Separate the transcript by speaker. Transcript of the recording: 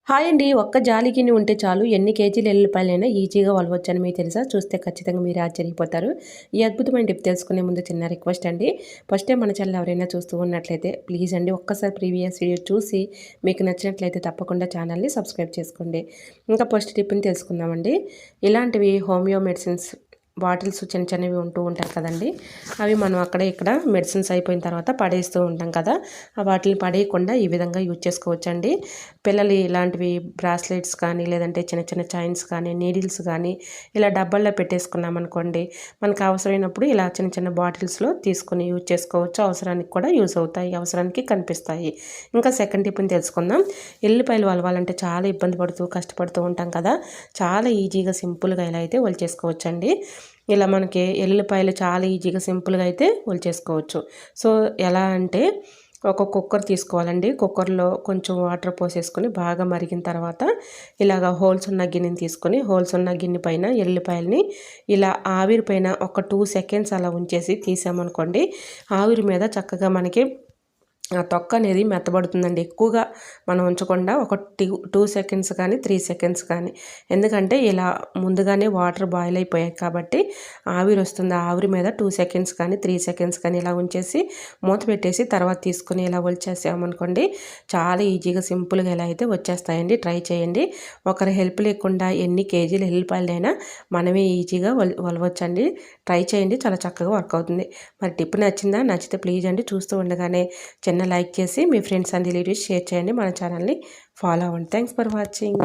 Speaker 1: Hi అండి. ఒక్క జాలి గిన్నె ఉంటే చాలు ఎన్ని కేజీల ఎల్లుల్లిపాయలైనా ఈజీగా ఒలవచ్చని మీకు తెలుసా? చూస్తే ఖచ్చితంగా మీరే ఆశ్చర్యపోతారు. ఈ అద్భుతమైన టిప్ తెలుసుకునే ముందు చిన్న రిక్వెస్ట్ అండి. ఫస్ట్ టైం మన ఛానల్ ఎవరైనా చూస్తూ ఉన్నట్లయితే ప్లీజ్ అండి ఒక్కసారి ప్రీవియస్ వీడియో చూసి మీకు నచ్చినట్లయితే తప్పకుండా ఛానల్ని సబ్స్క్రైబ్ చేసుకోండి. ఇంకా ఫస్ట్ టిప్ని తెలుసుకుందామండి. ఇలాంటివి హోమియో మెడిసిన్స్ బాటిల్స్ చిన్న చిన్నవి ఉంటూ ఉంటాయి కదండి. అవి మనం అక్కడ ఇక్కడ మెడిసిన్స్ అయిపోయిన తర్వాత పడేస్తూ ఉంటాం కదా. ఆ వాటిని పడేయకుండా ఈ విధంగా యూజ్ చేసుకోవచ్చండి. పిల్లలు ఇలాంటివి బ్రాస్లెట్స్ కానీ లేదంటే చిన్న చిన్న చైన్స్ కానీ నీడిల్స్ కానీ ఇలా డబ్బాల్లో పెట్టేసుకున్నాం అనుకోండి, మనకు అవసరమైనప్పుడు ఇలా చిన్న చిన్న బాటిల్స్లో తీసుకొని యూజ్ చేసుకోవచ్చు. అవసరానికి కూడా యూజ్ అవుతాయి, అవసరానికి కనిపిస్తాయి. ఇంకా సెకండ్ టిప్ని తెలుసుకుందాం. ఎల్లిపాయలు వలవాలంటే చాలా ఇబ్బంది పడుతూ కష్టపడుతూ ఉంటాం కదా. చాలా ఈజీగా సింపుల్గా ఇలా అయితే వలిచేసుకోవచ్చండి. ఇలా మనకి ఎల్లుల్లిపాయలు చాలా ఈజీగా సింపుల్గా అయితే వలిచేసుకోవచ్చు. సో ఎలా అంటే ఒక కుక్కర్ తీసుకోవాలండి. కుక్కర్లో కొంచెం వాటర్ పోసేసుకొని బాగా మరిగిన తర్వాత ఇలాగ హోల్స్ ఉన్న గిన్నెని తీసుకొని హోల్స్ ఉన్న గిన్నె పైన ఎల్లిపాయలని ఇలా ఆవిరి పైన ఒక 2 సెకండ్స్ అలా ఉంచేసి తీసామనుకోండి, ఆవిరి మీద చక్కగా మనకి ఆ తొక్క అనేది మెత్తబడుతుందండి. ఎక్కువగా మనం ఉంచకుండా ఒక 2 సెకండ్స్ కానీ 3 సెకండ్స్ కానీ, ఎందుకంటే ఇలా ముందుగానే వాటర్ బాయిల్ అయిపోయాయి కాబట్టి ఆవిరి వస్తుంది. ఆవిరి మీద 2 సెకండ్స్ కానీ 3 సెకండ్స్ కానీ ఇలా ఉంచేసి మూత పెట్టేసి తర్వాత తీసుకుని ఇలా ఒలిచేసామనుకోండి, చాలా ఈజీగా సింపుల్గా ఇలా అయితే వచ్చేస్తాయండి. ట్రై చేయండి. ఒకరి హెల్ప్ లేకుండా ఎన్ని కేజీలు ఎల్లిపాయలైనా మనమే ఈజీగా ఒలవచ్చండి. ట్రై చేయండి, చాలా చక్కగా వర్క్ అవుతుంది. మరి టిప్ నచ్చిందా? నచ్చితే ప్లీజ్ అండి చూస్తూ ఉండగానే చిన్న లైక్ చేసి మీ ఫ్రెండ్స్ అండ్ రిలేటివ్స్ షేర్ చేయండి. మన ఛానల్ని ఫాలో అవ్వండి. Thanks for watching.